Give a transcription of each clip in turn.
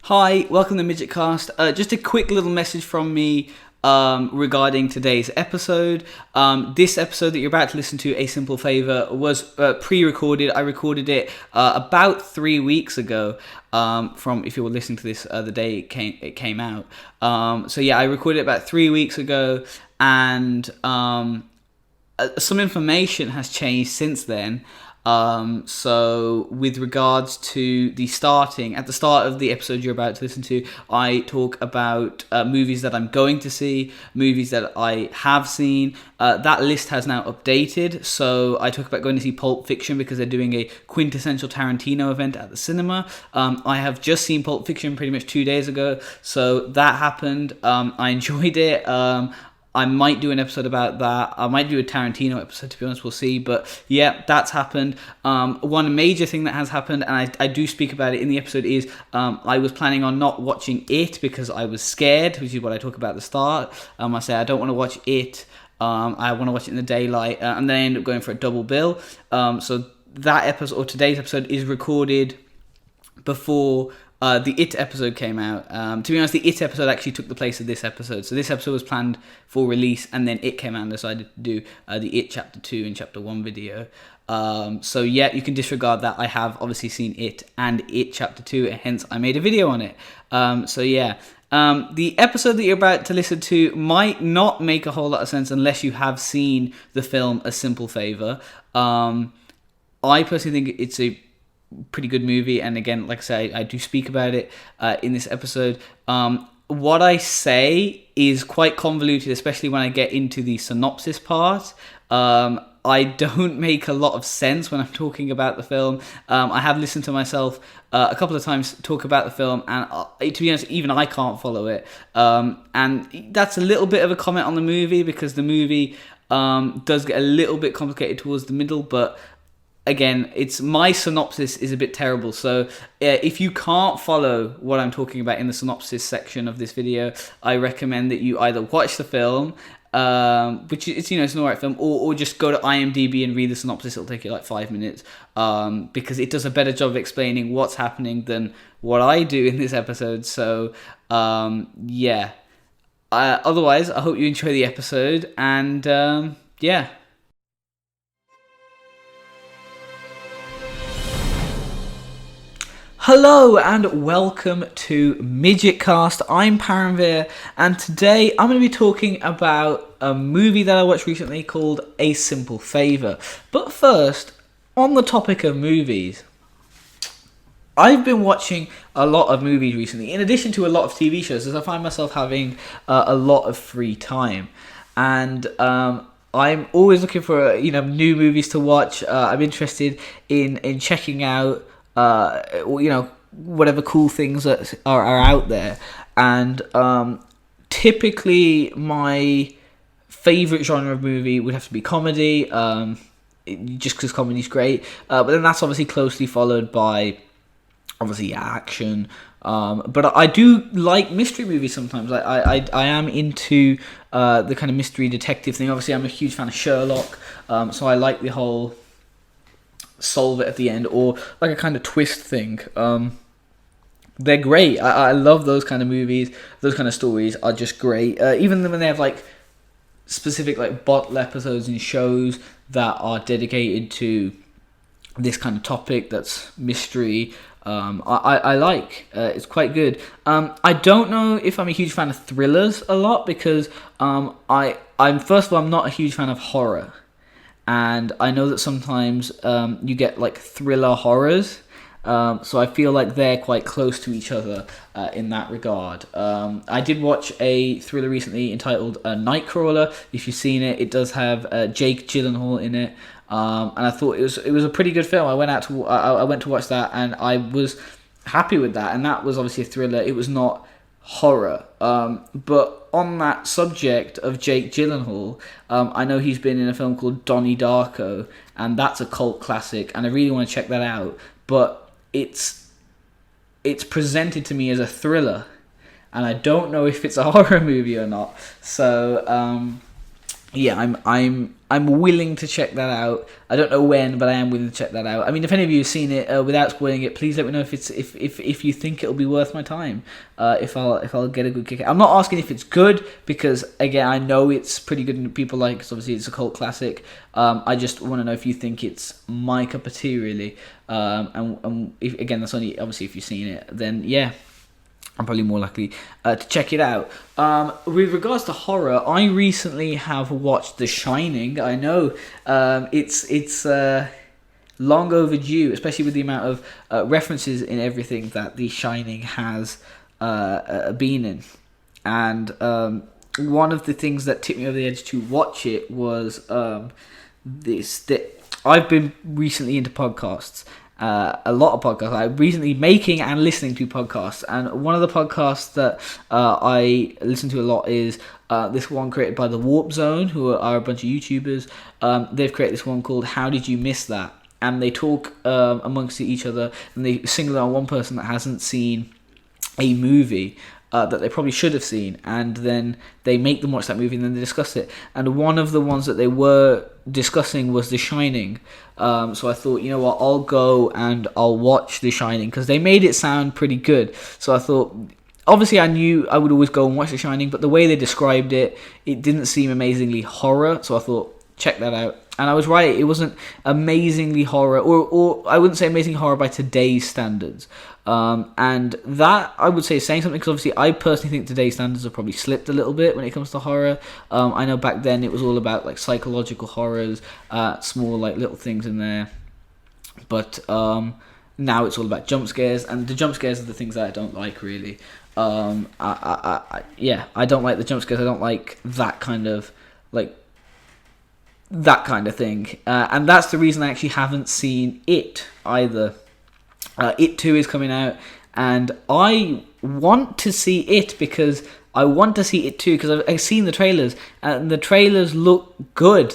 Hi, welcome to Midget Cast. Just a quick little message from me regarding today's episode. This episode that you're about to listen to, A Simple Favor, was pre-recorded. I recorded it about 3 weeks ago. From if you were listening to this the day it came out. So yeah, I recorded it about 3 weeks ago, and some information has changed since then. So with regards to at the start of the episode you're about to listen to, I talk about movies that I'm going to see, movies that I have seen. That list has now updated. So I talk about going to see Pulp Fiction because they're doing a quintessential Tarantino event at the cinema. I have just seen Pulp Fiction pretty much 2 days ago. So that happened. I enjoyed it. I might do an episode about that. I might do a Tarantino episode, to be honest, we'll see. But yeah, that's happened. One major thing that has happened, and I do speak about it in the episode, is I was planning on not watching it because I was scared, which is what I talk about at the start. I say I don't want to watch it. I want to watch it in the daylight. And then I end up going for a double bill. So that episode, or today's episode, is recorded before the It episode came out. To be honest, the It episode actually took the place of this episode. So this episode was planned for release, and then It came out and decided to do the It Chapter 2 and Chapter 1 video. So yeah, you can disregard that. I have obviously seen It and It Chapter 2, and hence I made a video on it. So yeah. The episode that you're about to listen to might not make a whole lot of sense unless you have seen the film A Simple Favor. I personally think it's a pretty good movie, and again, like I say, I do speak about it in this episode. What I say is quite convoluted, especially when I get into the synopsis part. I don't make a lot of sense when I'm talking about the film. I have listened to myself a couple of times talk about the film, and to be honest, even I can't follow it. And that's a little bit of a comment on the movie, because the movie does get a little bit complicated towards the middle, but again, my synopsis is a bit terrible, so if you can't follow what I'm talking about in the synopsis section of this video, I recommend that you either watch the film, which it's it's an alright film, or just go to IMDb and read the synopsis. It'll take you like 5 minutes, because it does a better job of explaining what's happening than what I do in this episode. So yeah. Otherwise, I hope you enjoy the episode, and yeah. Hello and welcome to Midget Cast. I'm Paramveer, and today I'm going to be talking about a movie that I watched recently called A Simple Favor. But first, on the topic of movies, I've been watching a lot of movies recently, in addition to a lot of TV shows, as I find myself having a lot of free time. And I'm always looking for new movies to watch. I'm interested in checking out whatever cool things that are out there, and typically my favorite genre of movie would have to be comedy, just because comedy's great, but then that's obviously closely followed by obviously action, but I do like mystery movies sometimes. I am into the kind of mystery detective thing. Obviously I'm a huge fan of Sherlock, so I like the whole solve it at the end, or like a kind of twist thing. They're great. I love those kind of movies. Those kind of stories are just great. Even when they have like specific like bottle episodes and shows that are dedicated to this kind of topic, that's mystery. I like. It's quite good. I don't know if I'm a huge fan of thrillers a lot, because I'm first of all, I'm not a huge fan of horror. And I know that sometimes you get like thriller horrors, so I feel like they're quite close to each other in that regard. I did watch a thriller recently entitled Nightcrawler. If you've seen it, it does have Jake Gyllenhaal in it, and I thought it was a pretty good film. I went to watch that, and I was happy with that. And that was obviously a thriller. It was not horror, but on that subject of Jake Gyllenhaal, I know he's been in a film called Donnie Darko, and that's a cult classic, and I really want to check that out. But it's presented to me as a thriller, and I don't know if it's a horror movie or not. So yeah, I'm willing to check that out. I don't know when, but I am willing to check that out. I mean, if any of you have seen it without spoiling it, please let me know if you think it'll be worth my time. If I'll get a good kick. I'm not asking if it's good, because again, I know it's pretty good and people like it, 'cause obviously it's a cult classic. I just want to know if you think it's my cup of tea, really. And if, again, that's only obviously if you've seen it. Then yeah, I'm probably more likely to check it out. With regards to horror, I recently have watched The Shining. I know it's long overdue, especially with the amount of references in everything that The Shining has been in. And one of the things that tipped me over the edge to watch it was that I've been recently into podcasts. A lot of podcasts. I'm recently making and listening to podcasts, and one of the podcasts that I listen to a lot is this one created by the Warp Zone, who are a bunch of YouTubers. They've created this one called "How Did You Miss That?" and they talk amongst each other, and they single out one person that hasn't seen a movie that they probably should have seen, and then they make them watch that movie and then they discuss it. And one of the ones that they were discussing was The Shining. So I thought, you know what, I'll go and I'll watch The Shining, because they made it sound pretty good. So I thought, obviously I knew I would always go and watch The Shining, but the way they described it, it didn't seem amazingly horror. So I thought, check that out. And I was right, it wasn't amazingly horror, or I wouldn't say amazing horror by today's standards. And that, I would say, is saying something, because obviously I personally think today's standards have probably slipped a little bit when it comes to horror. I know back then it was all about like psychological horrors, small like little things in there. But now it's all about jump scares, and the jump scares are the things that I don't like, really. I don't like the jump scares. I don't like that kind of thing, and that's the reason I actually haven't seen It either. It 2 is coming out, and I want to see It because I want to see It 2 because I've seen the trailers, and the trailers look good,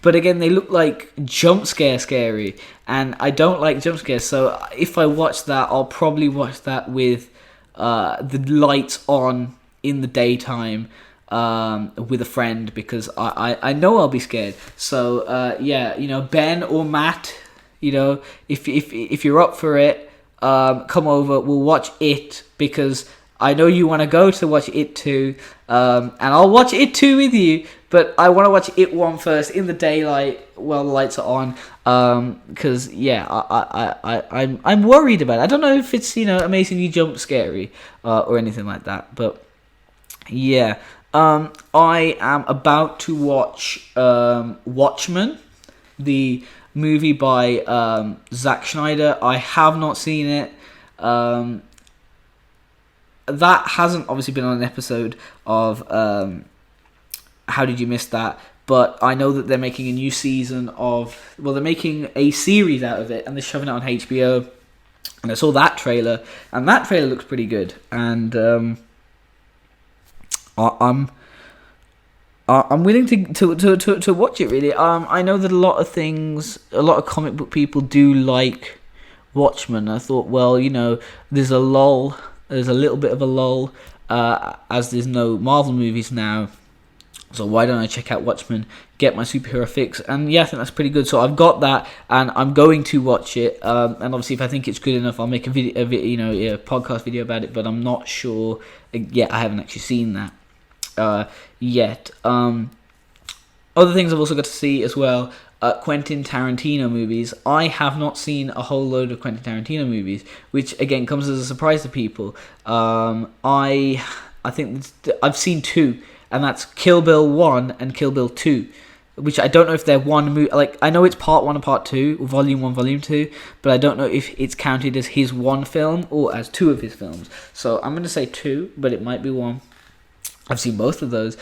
but again, they look like jump scary, and I don't like jump scares, so if I watch that, I'll probably watch that with the lights on in the daytime, with a friend, because I know I'll be scared. So Ben or Matt, if you're up for it, come over, we'll watch It, because I know you want to go to watch It 2, and I'll watch It 2 with you, but I want to watch It 1 first in the daylight while the lights are on, because I'm worried about it. I don't know if it's amazingly jump scary or anything like that, but yeah. I am about to watch Watchmen, the movie by Zack Snyder. I have not seen it. That hasn't obviously been on an episode of How Did You Miss That? But I know that they're making a new season they're making a series out of it, and they're shoving it on HBO. And I saw that trailer, and that trailer looks pretty good. And I'm willing to watch it, really. I know that a lot of comic book people do like Watchmen. I thought, well, there's a little bit of a lull, as there's no Marvel movies now. So why don't I check out Watchmen, get my superhero fix? And yeah, I think that's pretty good. So I've got that, and I'm going to watch it. And obviously, if I think it's good enough, I'll make a podcast video about it. But I'm not sure yet. I haven't actually seen that yet. Other things I've also got to see as well, Quentin Tarantino movies. I have not seen a whole load of Quentin Tarantino movies, which again comes as a surprise to people. I think I've seen 2, and that's Kill Bill 1 and Kill Bill 2, which I don't know if they're one movie. Like, I know it's part 1 and part 2, or volume 1, volume 2, but I don't know if it's counted as his one film or as 2 of his films. So I'm going to say 2, but it might be 1. I've seen both of those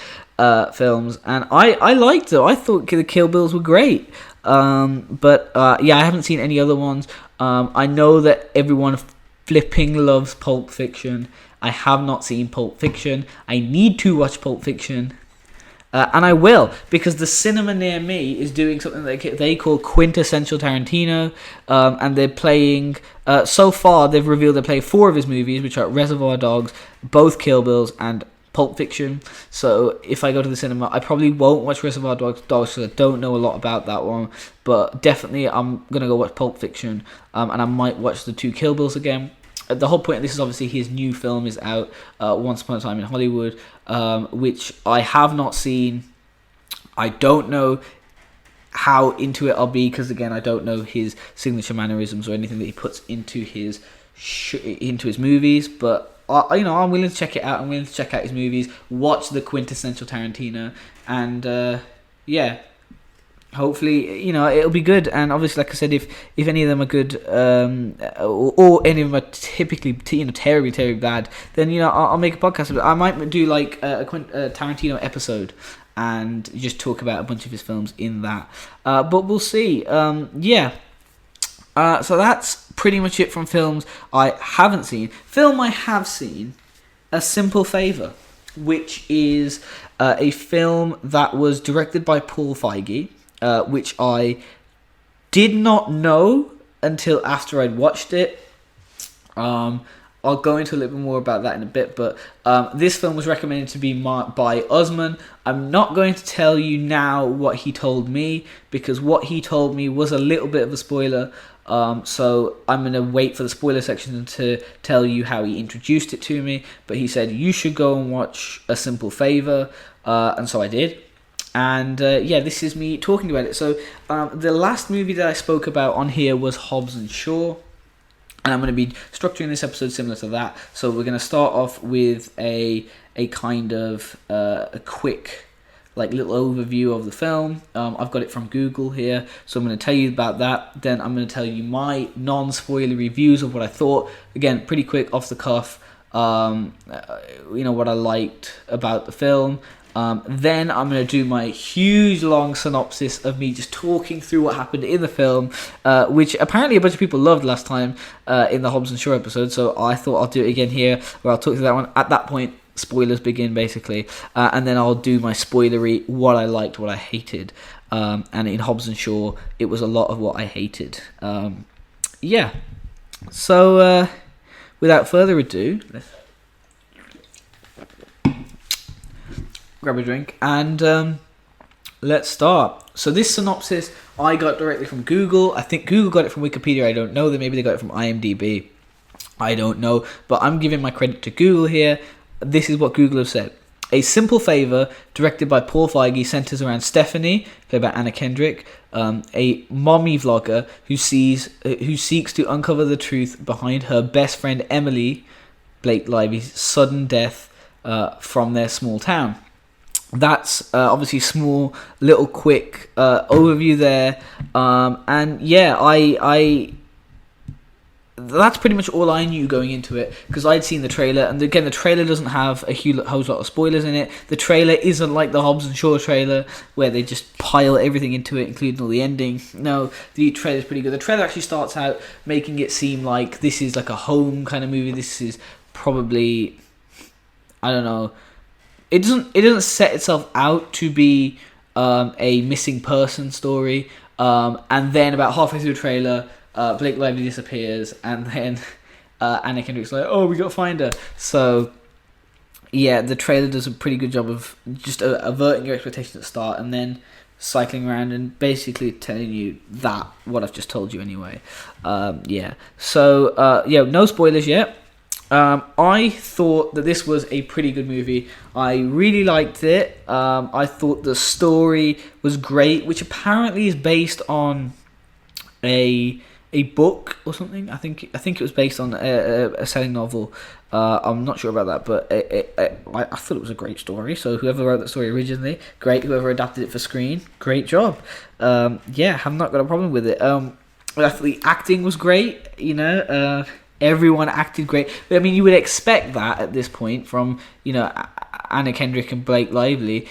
films, and I liked them. I thought the Kill Bills were great. But I haven't seen any other ones. I know that everyone flipping loves Pulp Fiction. I have not seen Pulp Fiction. I need to watch Pulp Fiction. And I will, because the cinema near me is doing something that they call Quintessential Tarantino, and they're playing, so far they've revealed they're playing 4 of his movies, which are Reservoir Dogs, both Kill Bills, and Pulp Fiction. So if I go to the cinema, I probably won't watch Reservoir Dogs because I don't know a lot about that one. But definitely I'm going to go watch Pulp Fiction, and I might watch the 2 Kill Bills again. The whole point of this is obviously his new film is out, Once Upon a Time in Hollywood, which I have not seen. I don't know how into it I'll be because, again, I don't know his signature mannerisms or anything that he puts into his movies, but I'm willing to check it out. I'm willing to check out his movies, watch the quintessential Tarantino, and hopefully it'll be good. And obviously, like I said, if any of them are good, or any of them are typically terribly bad, then I'll make a podcast. I might do like a Tarantino episode and just talk about a bunch of his films in that. But we'll see. So that's pretty much it from films I haven't seen. Film I have seen, A Simple Favor, which is a film that was directed by Paul Feige, which I did not know until after I'd watched it. I'll go into a little bit more about that in a bit, but this film was recommended to me by Usman. I'm not going to tell you now what he told me, because what he told me was a little bit of a spoiler. So I'm going to wait for the spoiler section to tell you how he introduced it to me. But he said, you should go and watch A Simple Favor. And so I did. And this is me talking about it. So the last movie that I spoke about on here was Hobbs and Shaw. And I'm going to be structuring this episode similar to that. So we're going to start off with a kind of a quick little overview of the film. I've got it from Google here, so I'm going to tell you about that. Then I'm going to tell you my non-spoiler reviews of what I thought. Again, pretty quick, off the cuff. What I liked about the film. Then I'm going to do my huge long synopsis of me just talking through what happened in the film, which apparently a bunch of people loved last time in the Hobbs and Shaw episode. So I thought I'll do it again here, where I'll talk through that one. At that point, spoilers begin, basically, and then I'll do my spoilery, what I liked, what I hated, and in Hobbs and Shaw it was a lot of what I hated. So without further ado, let's grab a drink and let's start. So this synopsis I got directly from Google. I think Google got it from Wikipedia, I don't know. Maybe they got it from IMDb, I don't know, but I'm giving my credit to Google here. This is what Google have said. A Simple Favor, directed by Paul Feige, centers around Stephanie, played by Anna Kendrick, a mommy vlogger who seeks to uncover the truth behind her best friend Emily, Blake Lively's sudden death from their small town. That's obviously small, little, quick overview there, and that's pretty much all I knew going into it, because I'd seen the trailer, and again, the trailer doesn't have a whole lot of spoilers in it. The trailer isn't like the Hobbs and Shaw trailer, where they just pile everything into it, including all the ending. No, the trailer's pretty good. The trailer actually starts out making it seem like this is like a home kind of movie. This is probably, I don't know, it doesn't set itself out to be a missing person story, and then about halfway through the trailer, Blake Lively disappears, and then Anna Kendrick's like, oh, we gotta find her. So yeah, the trailer does a pretty good job of just averting your expectations at the start, and then cycling around and basically telling you what I've just told you anyway. So no spoilers yet. I thought that this was a pretty good movie. I really liked it. I thought the story was great, which apparently is based on a book or something. I think it was based on a selling novel. I'm not sure about that, but I thought it was a great story. So whoever wrote that story originally, great. Whoever adapted it for screen, great job. I've not got a problem with it. I thought the acting was great. Everyone acted great. I mean, you would expect that at this point from Anna Kendrick and Blake Lively.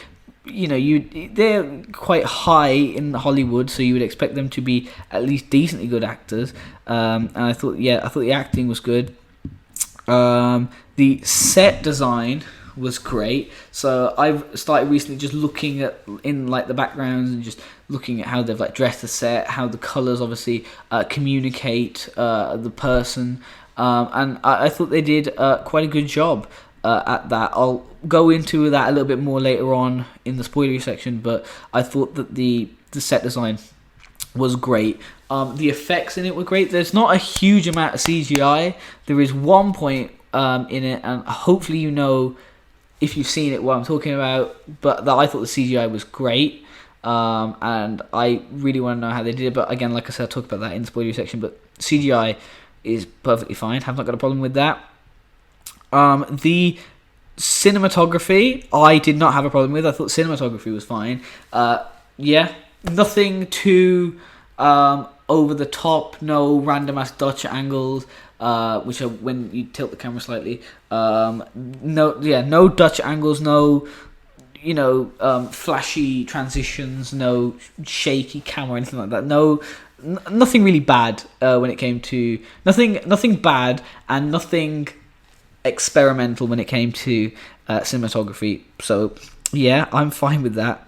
They're quite high in Hollywood, so you would expect them to be at least decently good actors. And I thought the acting was good. The set design was great. So I've started recently just looking in the backgrounds and just looking at how they've dressed the set, how the colors obviously communicate the person. And I thought they did quite a good job. at that. I'll go into that a little bit more later on in the spoilery section, but I thought that the set design was great. The effects in it were great. There's not a huge amount of CGI. There is one point in it, and hopefully you know if you've seen it what I'm talking about, but I thought the CGI was great. And I really want to know how they did it, but again, like I said, I'll talk about that in the spoilery section, but CGI is perfectly fine. Have not got a problem with that. The cinematography, I did not have a problem with. I thought cinematography was fine. Nothing too over the top. No random ass Dutch angles, which are when you tilt the camera slightly. No Dutch angles. No, flashy transitions. No shaky camera, anything like that. Nothing really bad when it came to nothing bad and nothing experimental when it came to cinematography. So yeah, I'm fine with that.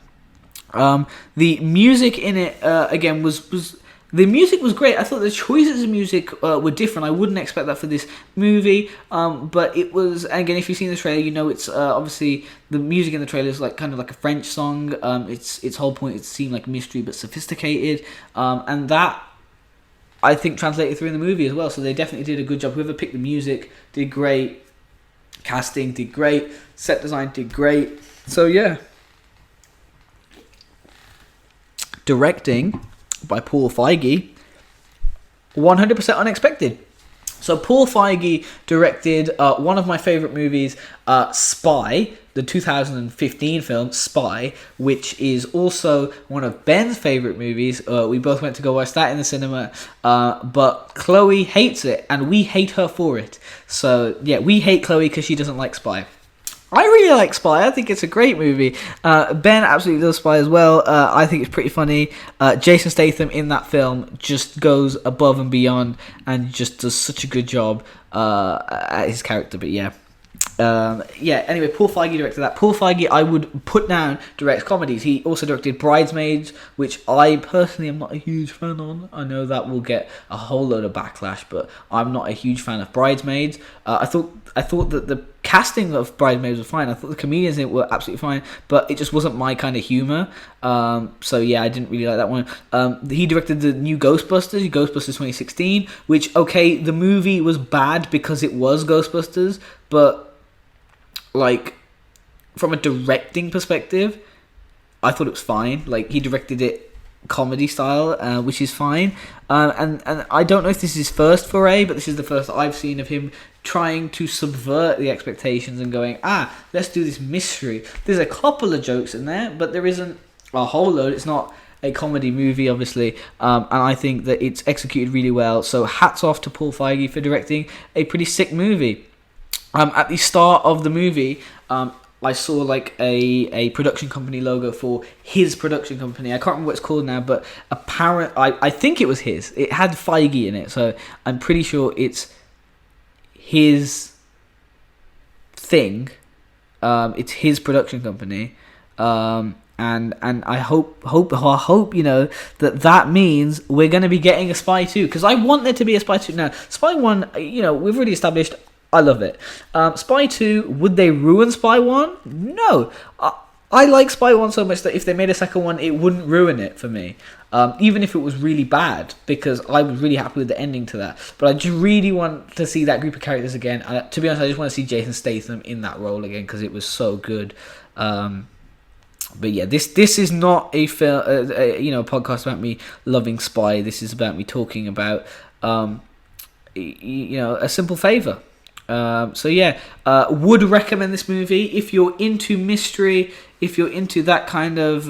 The music in it again was the music was great. I thought the choices of music were different. I wouldn't expect that for this movie, but it was. Again, if you've seen the trailer, you know it's obviously the music in the trailer is kind of like a French song. Its whole point is to seem like mystery but sophisticated, and that I think translated through in the movie as well. So they definitely did a good job. Whoever picked the music did great. Casting did great. Set design did great. So yeah. Directing by Paul Feige, 100% unexpected. So Paul Feige directed one of my favourite movies, Spy, the 2015 film Spy, which is also one of Ben's favourite movies. We both went to go watch that in the cinema, but Chloe hates it, and we hate her for it. So yeah, we hate Chloe because she doesn't like Spy. I really like Spy. I think it's a great movie. Ben absolutely loves Spy as well. I think it's pretty funny. Jason Statham in that film just goes above and beyond and just does such a good job at his character. But yeah. Anyway, Paul Feige directed that. Paul Feige, I would put down, directs comedies. He also directed Bridesmaids, which I personally am not a huge fan on. I know that will get a whole load of backlash, but I'm not a huge fan of Bridesmaids. I thought that the casting of Bridesmaids was fine. I thought the comedians in it were absolutely fine, but it just wasn't my kind of humour. So yeah, I didn't really like that one. He directed the new Ghostbusters 2016, which, okay, the movie was bad because it was Ghostbusters, but like from a directing perspective, I thought it was fine. Like, he directed it comedy style, which is fine. And I don't know if this is his first foray, but this is the first I've seen of him trying to subvert the expectations and going, let's do this mystery. There's a couple of jokes in there, but there isn't a whole load. It's not a comedy movie, obviously, and I think that it's executed really well. So hats off to Paul Feige for directing a pretty sick movie. At the start of the movie, I saw like a production company logo for his production company. I can't remember what it's called now, but I think it was his. It had Feige in it, so I'm pretty sure it's his thing. It's his production company, and I hope that means we're going to be getting a Spy 2, because I want there to be a Spy 2. Now, Spy 1, we've already established I love it. Spy 2, would they ruin Spy 1? No. I like Spy 1 so much that if they made a second one, it wouldn't ruin it for me. Even if it was really bad, because I was really happy with the ending to that. But I just really want to see that group of characters again. To be honest, I just want to see Jason Statham in that role again, because it was so good. But yeah, this is not a podcast about me loving Spy. This is about me talking about A Simple Favor. Would recommend this movie if you're into mystery, if you're into that kind of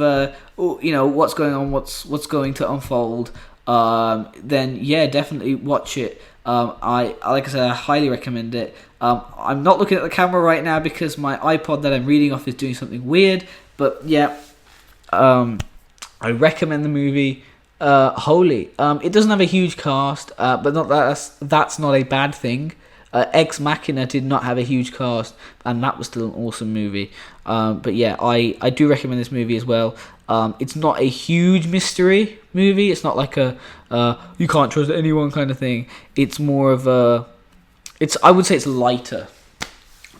what's going on, what's going to unfold. Then yeah, definitely watch it. Like I said, I highly recommend it. I'm not looking at the camera right now because my iPod that I'm reading off is doing something weird. But yeah, I recommend the movie wholly. It doesn't have a huge cast, but that's not a bad thing. Ex Machina did not have a huge cast, and that was still an awesome movie. But yeah, I do recommend this movie as well. It's not a huge mystery movie. It's not like a you can't trust anyone kind of thing. It's more of I would say it's lighter.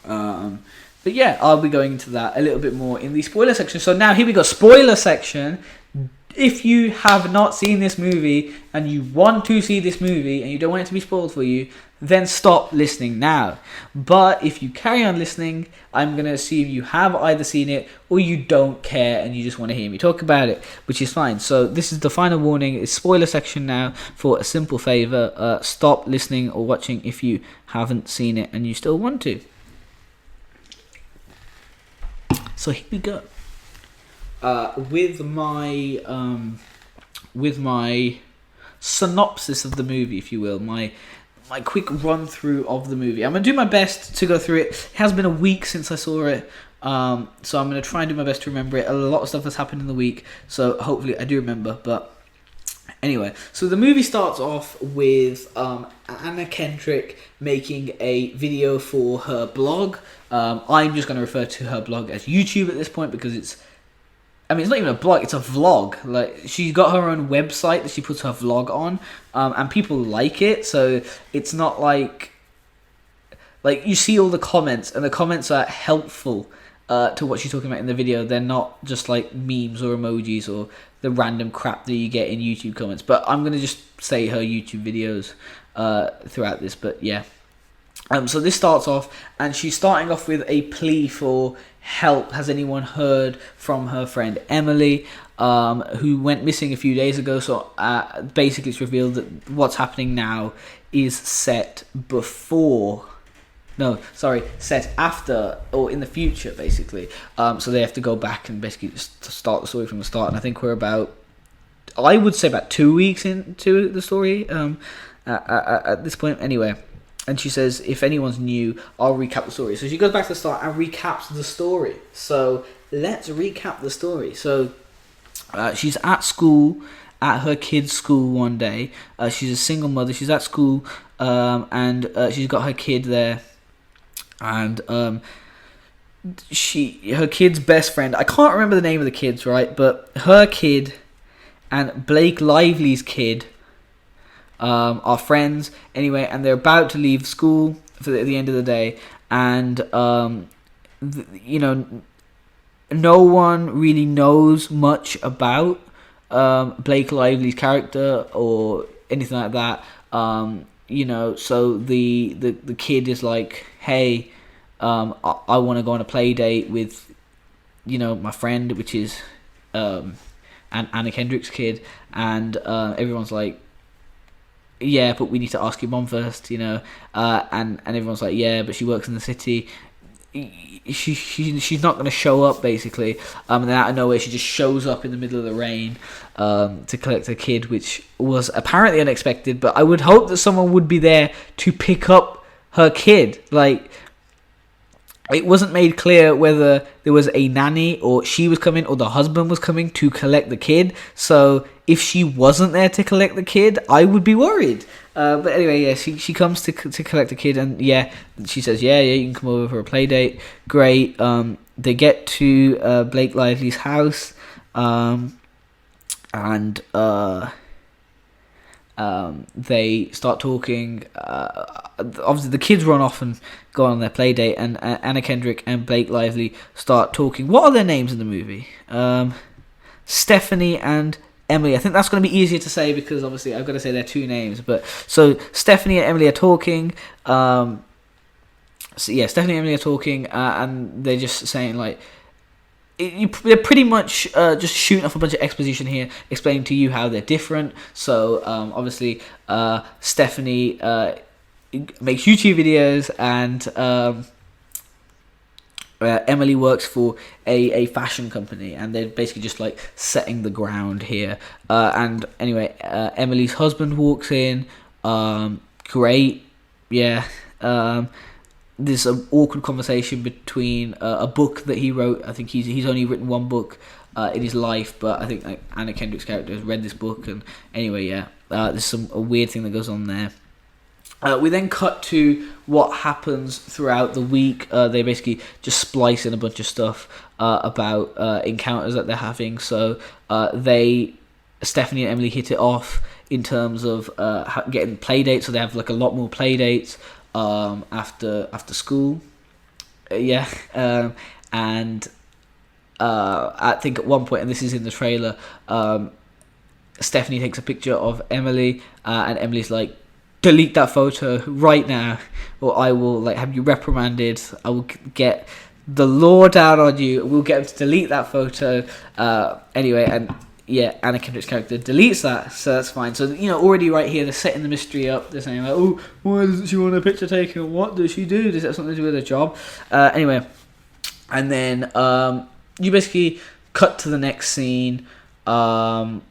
But yeah, I'll be going into that a little bit more in the spoiler section. So now here we go, spoiler section. If you have not seen this movie and you want to see this movie and you don't want it to be spoiled for you, then stop listening now. But if you carry on listening, I'm going to assume you have either seen it or you don't care and you just want to hear me talk about it, which is fine. So this is the final warning. It's spoiler section now. For a simple favor, stop listening or watching if you haven't seen it and you still want to. So here we go. With my synopsis of the movie, if you will, my quick run through of the movie. I'm gonna do my best to go through it. It has been a week since I saw it, so I'm gonna try and do my best to remember it. A lot of stuff has happened in the week, so hopefully I do remember. But anyway, so the movie starts off with Anna Kendrick making a video for her blog. I'm just gonna refer to her blog as YouTube at this point because it's not even a blog, it's a vlog. Like, she's got her own website that she puts her vlog on, and people like it, so it's not like you see all the comments, and the comments are helpful to what she's talking about in the video. They're not just like memes or emojis or the random crap that you get in YouTube comments. But I'm going to just say her YouTube videos throughout this, but yeah. So this starts off, and she's starting off with a plea for help. Has anyone heard from her friend Emily, who went missing a few days ago? So basically it's revealed that what's happening now is set after or in the future, basically. So they have to go back and basically just start the story from the start. And I think we're about 2 weeks into the story at this point anyway. And she says, if anyone's new, I'll recap the story. So she goes back to the start and recaps the story. So let's recap the story. So she's at school, at her kid's school one day. She's a single mother. She's at school, and she's got her kid there. And her kid's best friend, I can't remember the name of the kids, right? But her kid and Blake Lively's kid are friends anyway, and they're about to leave school for the end of the day, and no one really knows much about Blake Lively's character or anything like that. So the kid is like, hey, I want to go on a play date with my friend, which is Anna Kendrick's kid, and everyone's like, yeah, but we need to ask your mom first, and everyone's like, yeah, but she works in the city. She's not going to show up, basically. And then out of nowhere, she just shows up in the middle of the rain to collect her kid, which was apparently unexpected. But I would hope that someone would be there to pick up her kid. Like, it wasn't made clear whether there was a nanny or she was coming or the husband was coming to collect the kid. So if she wasn't there to collect the kid, I would be worried. But anyway, yeah, she comes to collect the kid, and yeah, she says, yeah, you can come over for a play date. Great. They get to Blake Lively's house, and they start talking. Obviously, the kids run off and go on their play date, and Anna Kendrick and Blake Lively start talking. What are their names in the movie? Stephanie and Emily. I think that's going to be easier to say because obviously I've got to say their two names. But so Stephanie and Emily are talking. Stephanie and Emily are talking, and they're just saying like, they're pretty much just shooting off a bunch of exposition here, explaining to you how they're different. So obviously Stephanie makes YouTube videos, and Emily works for a fashion company, and they're basically just like setting the ground here. And anyway, Emily's husband walks in. Great, yeah. There's an awkward conversation between a book that he wrote. I think he's only written one book in his life, but I think like Anna Kendrick's character has read this book. And anyway, yeah, there's a weird thing that goes on there. We then cut to what happens throughout the week. They basically just splice in a bunch of stuff about encounters that they're having. So Stephanie and Emily hit it off in terms of getting play dates. So they have like a lot more play dates after school. Yeah, and I think at one point, and this is in the trailer, Stephanie takes a picture of Emily, and Emily's like, delete that photo right now, or I will like have you reprimanded. I will get the law down on you. We'll get him to delete that photo. Anyway, and yeah, Anna Kendrick's character deletes that, so that's fine. So, you know, already right here, they're setting the mystery up. They're saying like, oh, why doesn't she want a picture taken? What does she do? Does that have something to do with her job? Anyway, and then you basically cut to the next scene, where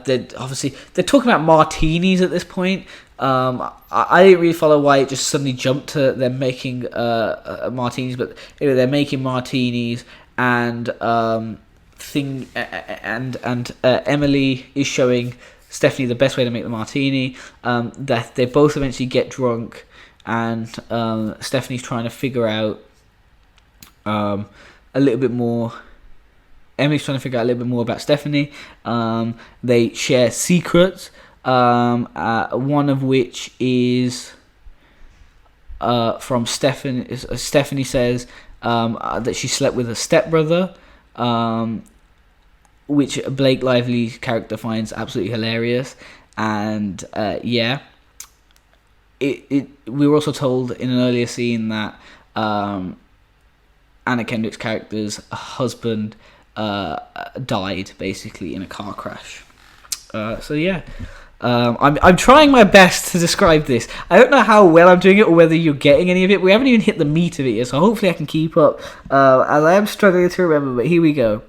they're talking about martinis at this point. I didn't really follow why it just suddenly jumped to them making martinis, but anyway, they're making martinis, and Emily is showing Stephanie the best way to make the martini. That they both eventually get drunk, and Stephanie's trying to figure out a little bit more. Emily's trying to figure out a little bit more about Stephanie. They share secrets, one of which is from Stephanie. Stephanie says that she slept with her stepbrother, which Blake Lively's character finds absolutely hilarious. And we were also told in an earlier scene that Anna Kendrick's character's husband died basically in a car crash. I'm trying my best to describe this. I don't know how well I'm doing it or whether you're getting any of it. We haven't even hit the meat of it yet, so hopefully I can keep up. As I am struggling to remember, but here we go.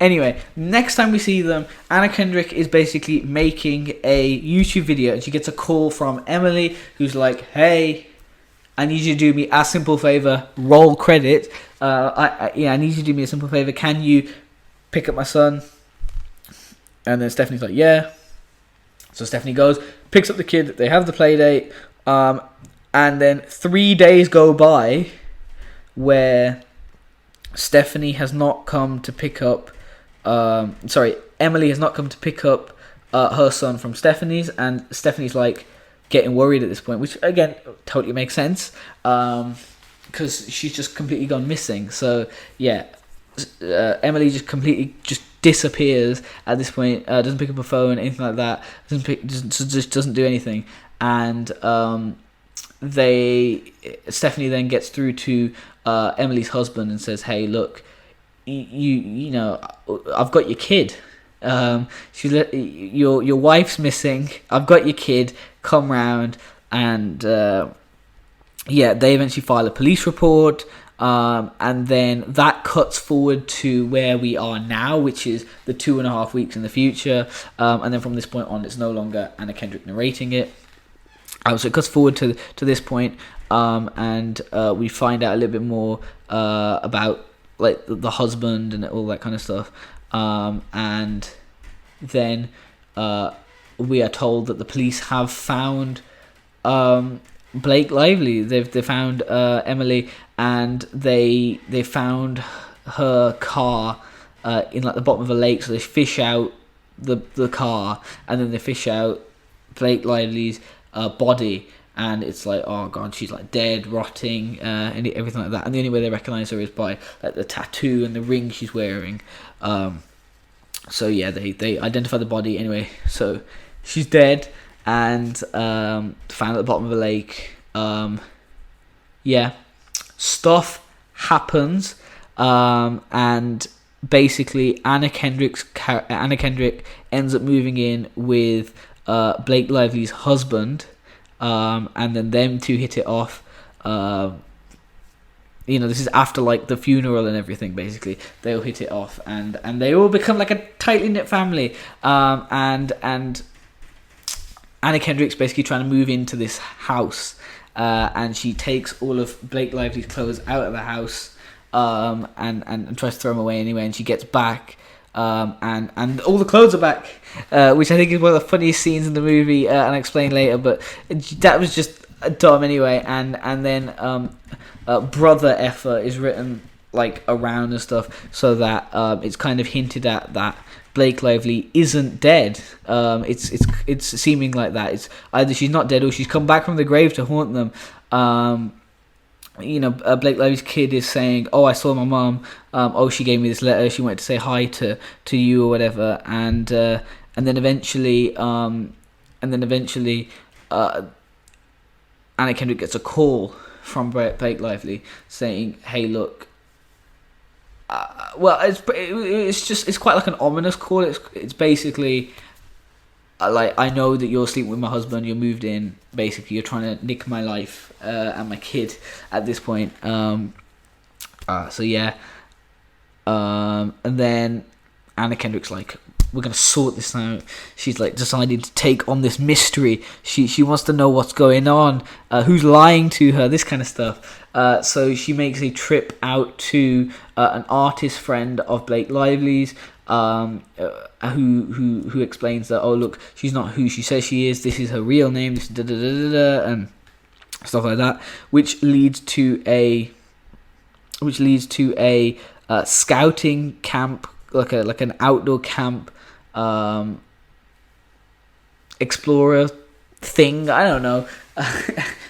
Anyway, next time we see them, Anna Kendrick is basically making a YouTube video, and she gets a call from Emily, who's like, hey, I need you to do me a simple favor, roll credit. I need you to do me a simple favor. Can you pick up my son? And then Stephanie's like, yeah. So Stephanie goes, picks up the kid. They have the play date. And then 3 days go by where Stephanie has not come to pick up. Emily has not come to pick up her son from Stephanie's, and Stephanie's like getting worried at this point, which again totally makes sense, because she's just completely gone missing. So yeah, Emily just completely just disappears at this point. Doesn't pick up a phone, anything like that. Just doesn't do anything. And Stephanie then gets through to Emily's husband and says, "Hey, look, you know, I've got your kid. Your wife's missing. I've got your kid. Come round." And they eventually file a police report. And then that cuts forward to where we are now, which is the 2.5 weeks in the future. And then from this point on, it's no longer Anna Kendrick narrating it. So it cuts forward to this point, and we find out a little bit more about like the husband and all that kind of stuff. And then we are told that the police have found Blake Lively. They found Emily, and they found her car in like the bottom of a lake. So they fish out the car, and then they fish out Blake Lively's body, and it's like, oh god, she's like dead, rotting, and everything like that. And the only way they recognize her is by like the tattoo and the ring she's wearing. So yeah, they identify the body anyway. So she's dead and found at the bottom of a lake. Stuff happens, and basically Anna Kendrick ends up moving in with Blake Lively's husband, and then them two hit it off. This is after like the funeral and everything. Basically, they all hit it off, and they all become like a tightly knit family. And Anna Kendrick's basically trying to move into this house, and she takes all of Blake Lively's clothes out of the house, and tries to throw them away anyway. And she gets back. And all the clothes are back, which I think is one of the funniest scenes in the movie, and I'll explain later, but that was just dumb anyway. And then brother effer is written like around and stuff, so that it's kind of hinted at that Blake Lively isn't dead. It's seeming like that. It's either she's not dead or she's come back from the grave to haunt them. Blake Lively's kid is saying, "Oh, I saw my mom. She gave me this letter. She wanted to say hi to you or whatever." And then eventually, Anna Kendrick gets a call from Blake Lively saying, "Hey, look." It's quite like an ominous call. It's basically like, I know that you're sleeping with my husband. You're moved in. Basically, you're trying to nick my life and my kid at this point. And then Anna Kendrick's like, "We're gonna sort this out." She's like decided to take on this mystery. She wants to know what's going on, who's lying to her, this kind of stuff. So she makes a trip out to an artist friend of Blake Lively's, who explains that, "Oh, look, she's not who she says she is. This is her real name. This and stuff like that," which leads to a scouting camp, like an outdoor camp, explorer thing. I don't know,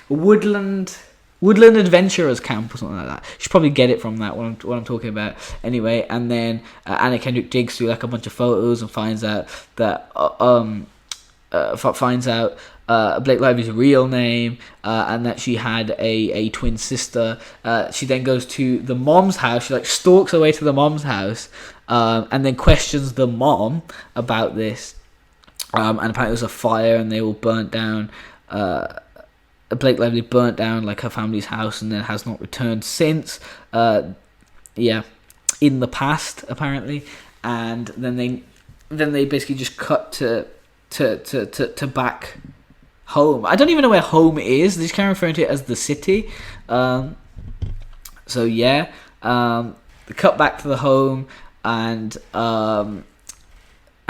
woodland adventurers camp or something like that. You should probably get it from that, what I'm talking about. Anyway, and then Anna Kendrick digs through like a bunch of photos and finds out that Blake Lively's real name, and that she had a twin sister. She then goes to the mom's house. She like stalks her way to the mom's house, and then questions the mom about this. And apparently it was a fire, and they all burnt down. Blake Lively burnt down like her family's house, and then has not returned since. In the past apparently, and then they basically just cut to back home. I don't even know where home is. They just kind of referring to it as the city. They cut back to the home, and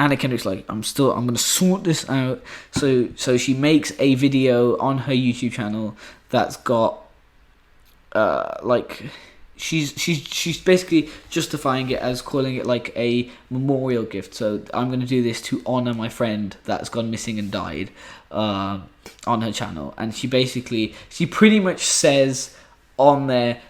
Anna Kendrick's like, I'm gonna sort this out. So she makes a video on her YouTube channel that's got she's basically justifying it as calling it like a memorial gift. So I'm going to do this to honor my friend that's gone missing and died, on her channel. And she pretty much says on there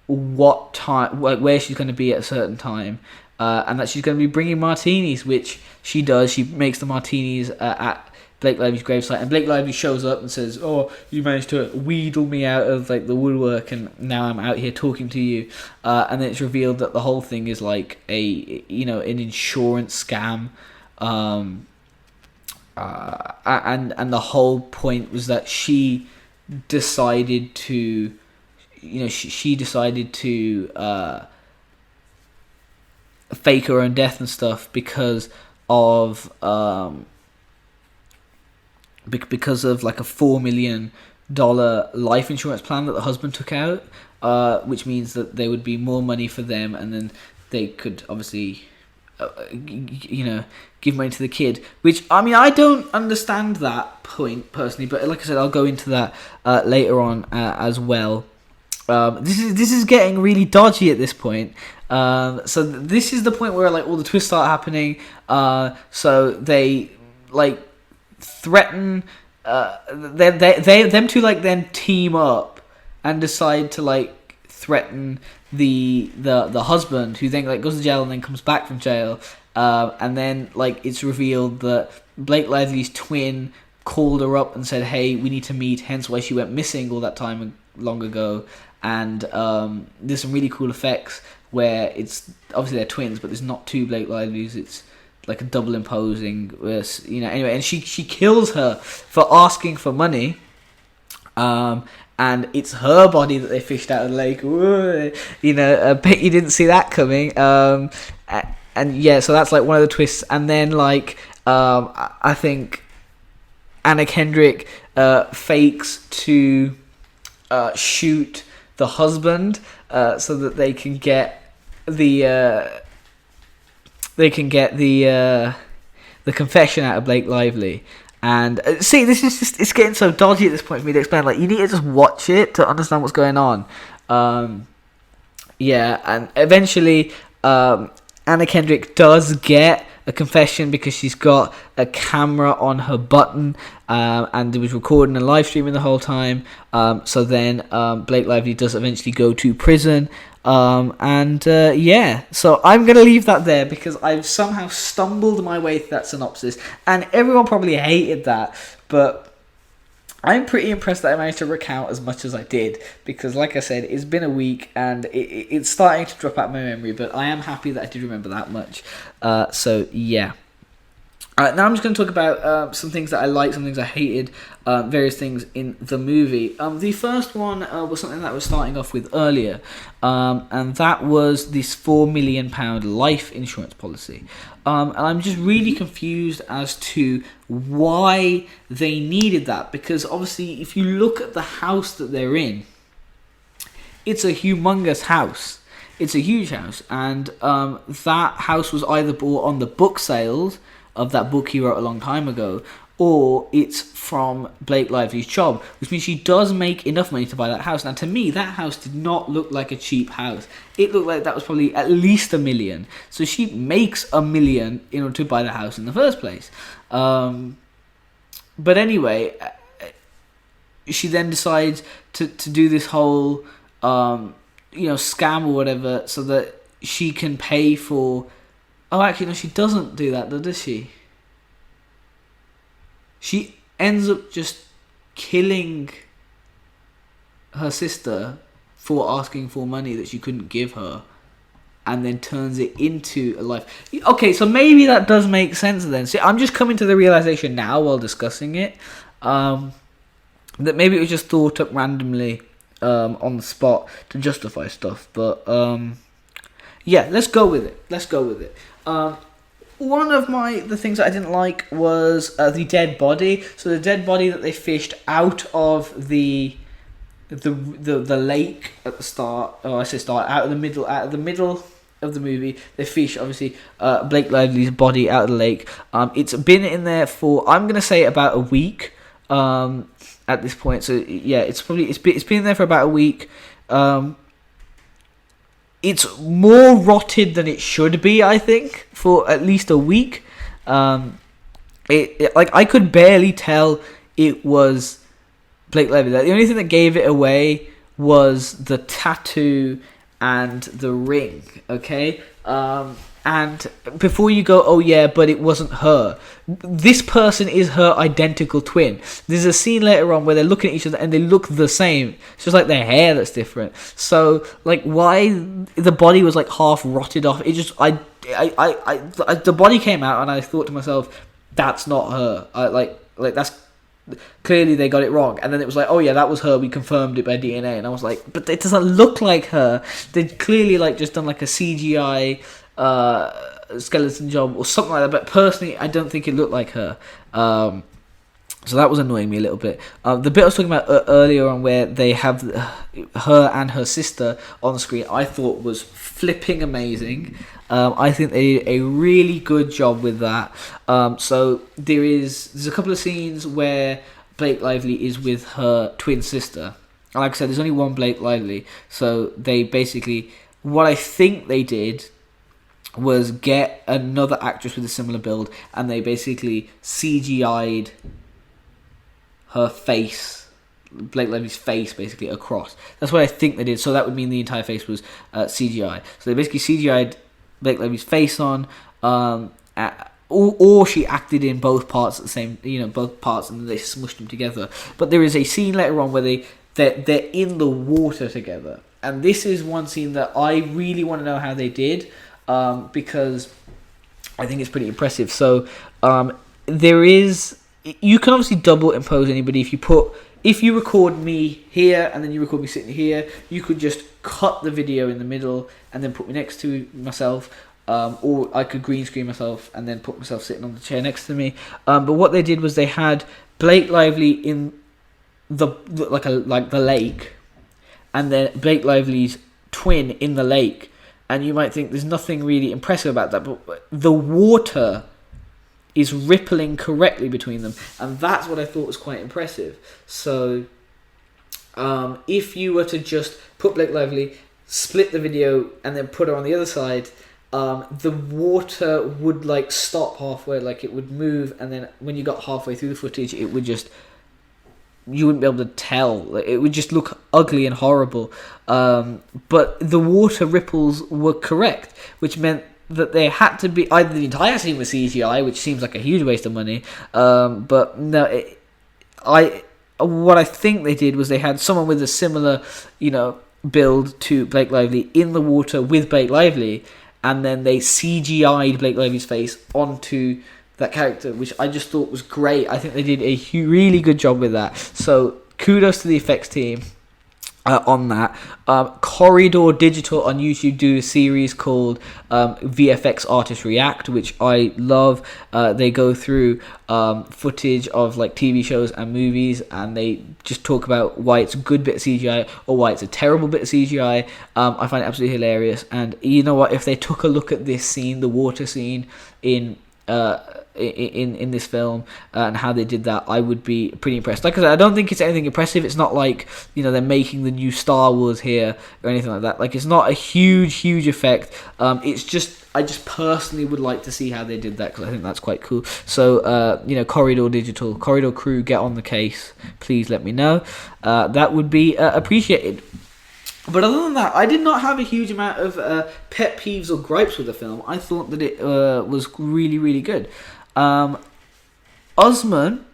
what time, like where she's going to be at a certain time, and that she's going to be bringing martinis, which she does. She makes the martinis at Blake Lively's gravesite, and Blake Lively shows up and says, "Oh, you managed to wheedle me out of like the woodwork, and now I'm out here talking to you." And then it's revealed that the whole thing is like an insurance scam, and the whole point was that she decided to, fake her own death and stuff because of like a $4 million life insurance plan that the husband took out, which means that there would be more money for them, and then they could obviously give money to the kid. Which, I mean, I don't understand that point personally, but like I said, I'll go into that later on as well. This is getting really dodgy at this point. So this is the point where like all the twists start happening. So they like threaten them to like then team up and decide to like threaten the husband, who then like goes to jail and then comes back from jail, and then like it's revealed that Blake Lively's twin called her up and said, "Hey, we need to meet," hence why she went missing all that time long ago. And there's some really cool effects where it's obviously they're twins, but there's not two Blake Lively's. It's like a double imposing, anyway, and she kills her for asking for money, and it's her body that they fished out of the lake. I bet you didn't see that coming. And yeah, so that's like one of the twists. And then like I think Anna Kendrick fakes to shoot the husband so that they can get the confession out of Blake Lively. And see, this is just, it's getting so dodgy at this point for me to explain. Like, you need to just watch it to understand what's going on. And eventually Anna Kendrick does get a confession because she's got a camera on her button, and it was recording and live streaming the whole time. So then Blake Lively does eventually go to prison. So I'm going to leave that there because I've somehow stumbled my way through that synopsis, and everyone probably hated that, but I'm pretty impressed that I managed to recount as much as I did, because like I said, it's been a week and it's starting to drop out my memory, but I am happy that I did remember that much. Now I'm just going to talk about some things that I liked, some things I hated, various things in the movie. The first one was something that I was starting off with earlier, and that was this £4 million life insurance policy. And I'm just really confused as to why they needed that, because obviously if you look at the house that they're in, it's a humongous house. It's a huge house, and that house was either bought on the book sales of that book he wrote a long time ago, or it's from Blake Lively's job, which means she does make enough money to buy that house. Now, to me, that house did not look like a cheap house. It looked like that was probably at least $1 million. So she makes $1 million in order to buy the house in the first place. But anyway, she then decides to do this whole, scam or whatever, so that she can pay for. Oh, actually, no, she doesn't do that, though, does she? She ends up just killing her sister for asking for money that she couldn't give her, and then turns it into a life. Okay, so maybe that does make sense then. See, I'm just coming to the realization now while discussing it, that maybe it was just thought up randomly on the spot to justify stuff. But let's go with it. One of the things that I didn't like was the dead body. So the dead body that they fished out of the lake at the start. Oh, I say start out of the middle of the movie. They fish obviously Blake Lively's body out of the lake. It's been in there for, I'm gonna say, about a week. At this point, so yeah, it's been there for about a week. It's more rotted than it should be, I think, for at least a week. I could barely tell it was Blake Lively. The only thing that gave it away was the tattoo and the ring. Okay, and before you go, oh yeah, but it wasn't her. This person is her identical twin. There's a scene later on where they're looking at each other and they look the same. It's just like their hair that's different. So like, why the body was like half rotted off? It just the body came out and I thought to myself, that's not her. Like that's clearly they got it wrong. And then it was like, oh yeah, that was her. We confirmed it by DNA. And I was like, but it doesn't look like her. They'd clearly like just done like a CGI skeleton job or something like that, but personally I don't think it looked like her, so that was annoying me a little bit. The bit I was talking about earlier on where they have her and her sister on the screen, I thought was flipping amazing. I think they did a really good job with that. So there's a couple of scenes where Blake Lively is with her twin sister. Like I said, there's only one Blake Lively, so they basically, what I think they did was get another actress with a similar build, and they basically CGI'd her face, Blake Lively's face, basically across. That's what I think they did. So that would mean the entire face was CGI. So they basically CGI'd Blake Lively's face on, or she acted in both parts at the same, both parts, and they smushed them together. But there is a scene later on where they're in the water together, and this is one scene that I really want to know how they did. Because I think it's pretty impressive. So you can obviously double impose anybody. If you record me here and then you record me sitting here, you could just cut the video in the middle and then put me next to myself, or I could green screen myself and then put myself sitting on the chair next to me. But what they did was they had Blake Lively in the lake, and then Blake Lively's twin in the lake. And you might think there's nothing really impressive about that, but the water is rippling correctly between them, and that's what I thought was quite impressive. So, if you were to just put Blake Lively, split the video, and then put her on the other side, the water would like stop halfway, like it would move, and then when you got halfway through the footage, it would just, you wouldn't be able to tell. It would just look ugly and horrible. But the water ripples were correct, which meant that they had to be either the entire scene was CGI, which seems like a huge waste of money. But no, what I think they did was they had someone with a similar, build to Blake Lively in the water with Blake Lively, and then they CGI'd Blake Lively's face onto that character, which I just thought was great. I think they did a really good job with that. So kudos to the effects team on that. Corridor Digital on YouTube do a series called VFX Artists React, which I love. They go through footage of like TV shows and movies, and they just talk about why it's a good bit of CGI or why it's a terrible bit of CGI. I find it absolutely hilarious. And you know what? If they took a look at this scene, the water scene in this film, and how they did that, I would be pretty impressed. Like I said, I don't think it's anything impressive. It's not like, they're making the new Star Wars here or anything like that. Like, it's not a huge effect. It's just, I just personally would like to see how they did that, because I think that's quite cool. So, Corridor Digital, Corridor crew, get on the case. Please let me know. That would be appreciated. But other than that, I did not have a huge amount of pet peeves or gripes with the film. I thought that it was really good. Usman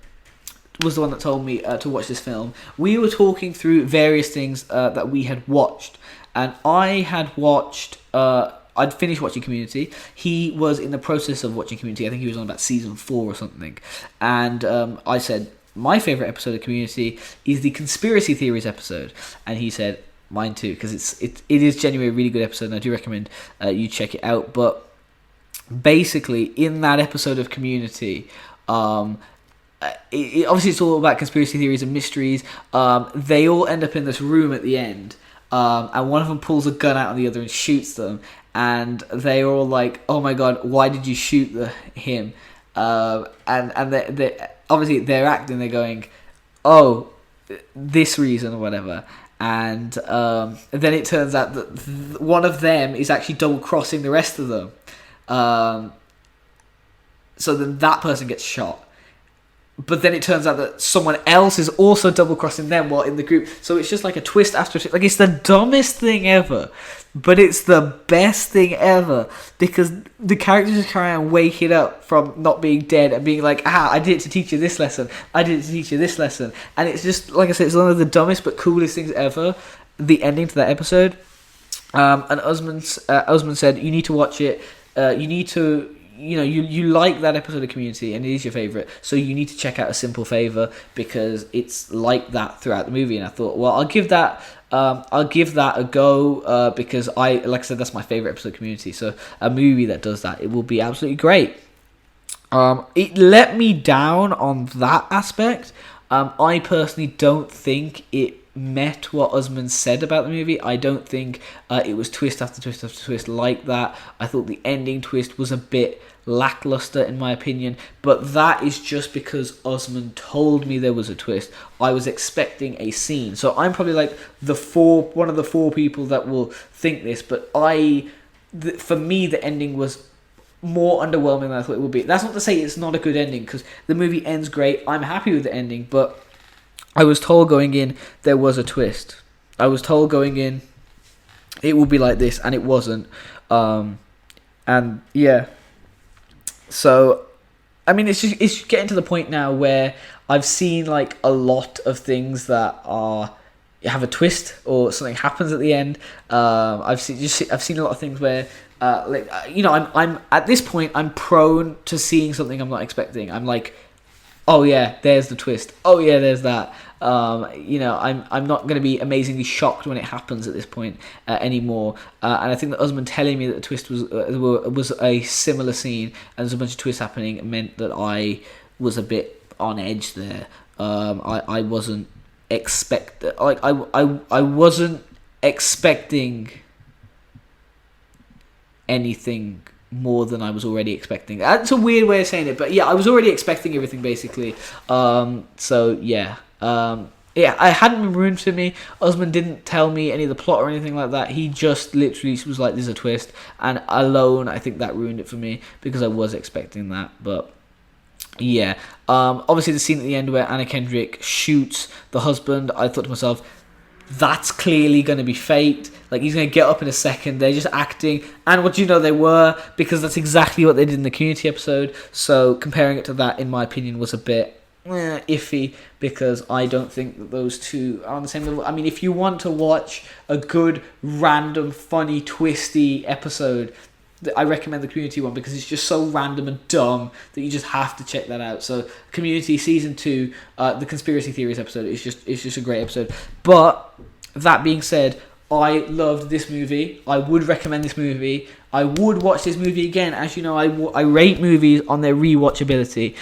was the one that told me to watch this film. We were talking through various things that we had watched, and I had watched. I'd finished watching Community. He was in the process of watching Community. I think he was on about season 4 or something. And I said, my favourite episode of Community is the conspiracy theories episode, and he said, mine too, because it is genuinely a really good episode, and I do recommend you check it out. But basically, in that episode of Community, obviously it's all about conspiracy theories and mysteries. They all end up in this room at the end, and one of them pulls a gun out on the other and shoots them, and they're all like, "Oh my god, why did you shoot him?" And they obviously they're acting. They're going, "Oh, this reason or whatever." And then it turns out that one of them is actually double crossing the rest of them. So then that person gets shot. But then it turns out that someone else is also double crossing them while in the group. So it's just like a twist after twist. Like, it's the dumbest thing ever, but it's the best thing ever, because the characters just carry on waking up from not being dead and being like, I did it to teach you this lesson. I did it to teach you this lesson. And it's just, like I said, it's one of the dumbest but coolest things ever. The ending to that episode. And Usman said, you need to watch it. You need to, you like that episode of Community and it is your favourite, so you need to check out A Simple Favour, because it's like that throughout the movie. And I thought, well, I'll give that a go, because like I said, that's my favourite episode of Community. So a movie that does that, it will be absolutely great. It let me down on that aspect. I personally don't think it met what Usman said about the movie. I don't think it was twist after twist after twist like that. I thought the ending twist was a bit lackluster in my opinion, but that is just because Usman told me there was a twist. I was expecting a scene, so I'm probably like one of the 4 people that will think this, but for me the ending was more underwhelming than I thought it would be. That's not to say it's not a good ending, because the movie ends great. I'm happy with the ending, but I was told going in there was a twist. I was told going in it will be like this, and it wasn't. And yeah. So, I mean, it's getting to the point now where I've seen like a lot of things that have a twist or something happens at the end. I've seen a lot of things where I'm at this point I'm prone to seeing something I'm not expecting. I'm like, oh yeah, there's the twist. Oh yeah, there's that. I'm not going to be amazingly shocked when it happens at this point anymore. And I think that Usman telling me that the twist was a similar scene and there's a bunch of twists happening meant that I was a bit on edge there. I wasn't I wasn't expecting anything more than I was already expecting. That's a weird way of saying it, but yeah, I was already expecting everything basically. So yeah, I hadn't been ruined for me. Usman didn't tell me any of the plot or anything like that. He just literally was like, "There's a twist," and alone, I think that ruined it for me because I was expecting that. But yeah, obviously the scene at the end where Anna Kendrick shoots the husband, I thought to myself, that's clearly going to be fate. Like, he's going to get up in a second. They're just acting. And what do you know, they were, because that's exactly what they did in the Community episode. So comparing it to that, in my opinion, was a bit iffy, because I don't think that those two are on the same level. I mean, if you want to watch a good, random, funny, twisty episode, I recommend the Community one, because it's just so random and dumb that you just have to check that out. So Community season 2, the conspiracy theories episode, is just a great episode. But that being said, I loved this movie. I would recommend this movie. I would watch this movie again. As you know, I rate movies on their rewatchability.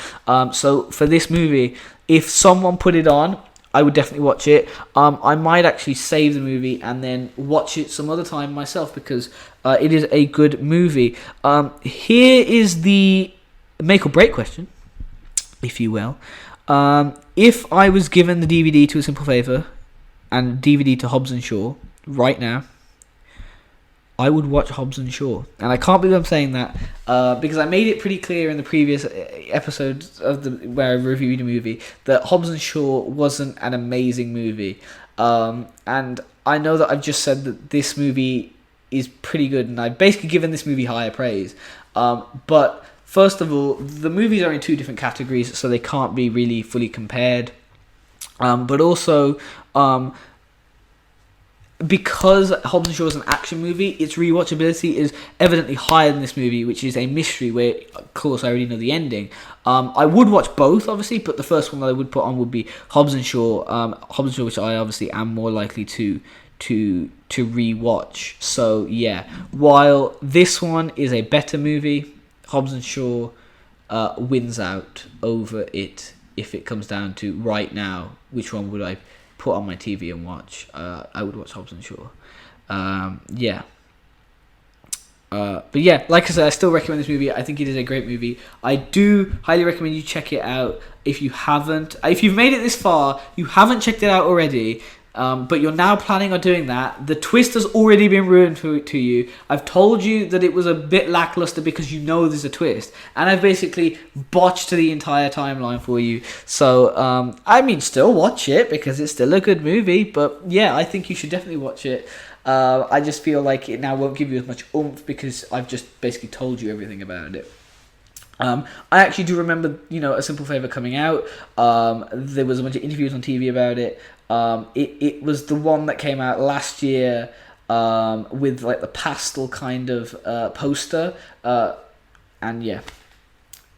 So for this movie, if someone put it on, I would definitely watch it. I might actually save the movie and then watch it some other time myself, because it is a good movie. Here is the make or break question, if you will. If I was given the DVD to A Simple Favor and DVD to Hobbs and Shaw right now, I would watch Hobbs and Shaw. And I can't believe I'm saying that, because I made it pretty clear in the previous episodes of where I reviewed a movie that Hobbs and Shaw wasn't an amazing movie. And I know that I've just said that this movie is pretty good, and I've basically given this movie higher praise. But first of all, the movies are in two different categories, so they can't be really fully compared. But also, because Hobbs and Shaw is an action movie, its rewatchability is evidently higher than this movie, which is a mystery where, of course, I already know the ending. I would watch both, obviously, but the first one that I would put on would be Hobbs and Shaw. Hobbs and Shaw, which I obviously am more likely to rewatch. So yeah, while this one is a better movie, Hobbs and Shaw wins out over it. If it comes down to right now, which one would I put on my TV and watch? I would watch Hobbs and Shaw. Yeah. But yeah, like I said, I still recommend this movie. I think it is a great movie. I do highly recommend you check it out. If you haven't, if you've made it this far, you haven't checked it out already, but you're now planning on doing that, the twist has already been ruined to you. I've told you that it was a bit lackluster because you know there's a twist, and I've basically botched the entire timeline for you. So, I mean, still watch it because it's still a good movie, but yeah, I think you should definitely watch it. I just feel like it now won't give you as much oomph because I've just basically told you everything about it. I actually do remember, A Simple Favor coming out. There was a bunch of interviews on TV about it. It was the one that came out last year with like the pastel kind of poster. And yeah.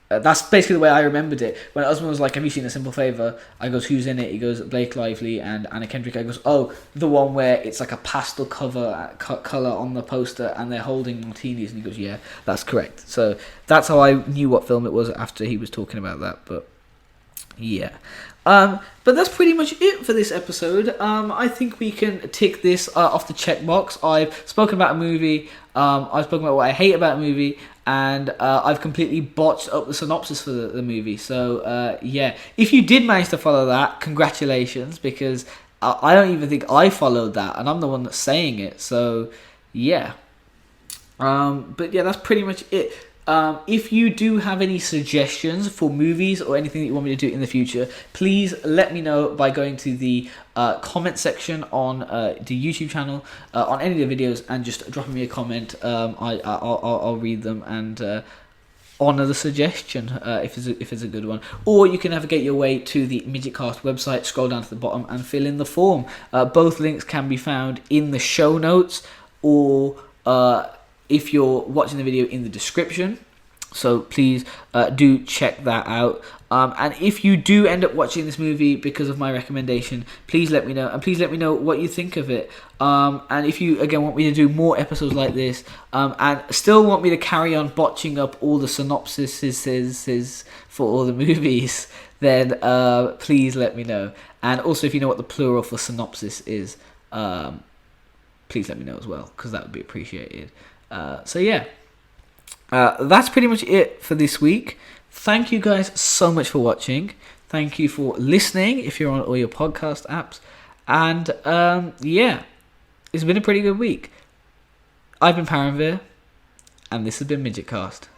That's basically the way I remembered it. When Usman was like, "Have you seen A Simple Favor?" I goes, "Who's in it?" He goes, "Blake Lively and Anna Kendrick." I goes, "Oh, the one where it's like a pastel color on the poster and they're holding martinis." And he goes, "Yeah, that's correct." So that's how I knew what film it was after he was talking about that. But yeah. But that's pretty much it for this episode. I think we can tick this off the checkbox. I've spoken about a movie. I've spoken about what I hate about a movie. And I've completely botched up the synopsis for the movie. So, yeah. If you did manage to follow that, congratulations. Because I don't even think I followed that. And I'm the one that's saying it. So, yeah. But, yeah, that's pretty much it. If you do have any suggestions for movies or anything that you want me to do in the future, please let me know by going to the comment section on the YouTube channel, on any of the videos, and just dropping me a comment. I'll read them and honour the suggestion if it's a good one. Or you can navigate your way to the Midget Cast website, scroll down to the bottom and fill in the form. Both links can be found in the show notes, or if you're watching the video, in the description. So please do check that out. And if you do end up watching this movie because of my recommendation, please let me know. And please let me know what you think of it. And if you, again, want me to do more episodes like this, and still want me to carry on botching up all the synopsises for all the movies, then please let me know. And also, if you know what the plural for synopsis is, please let me know as well, because that would be appreciated. So yeah, that's pretty much it for this week. Thank you guys so much for watching. Thank you for listening if you're on all your podcast apps. And it's been a pretty good week. I've been Paramveer, and this has been Midget Cast.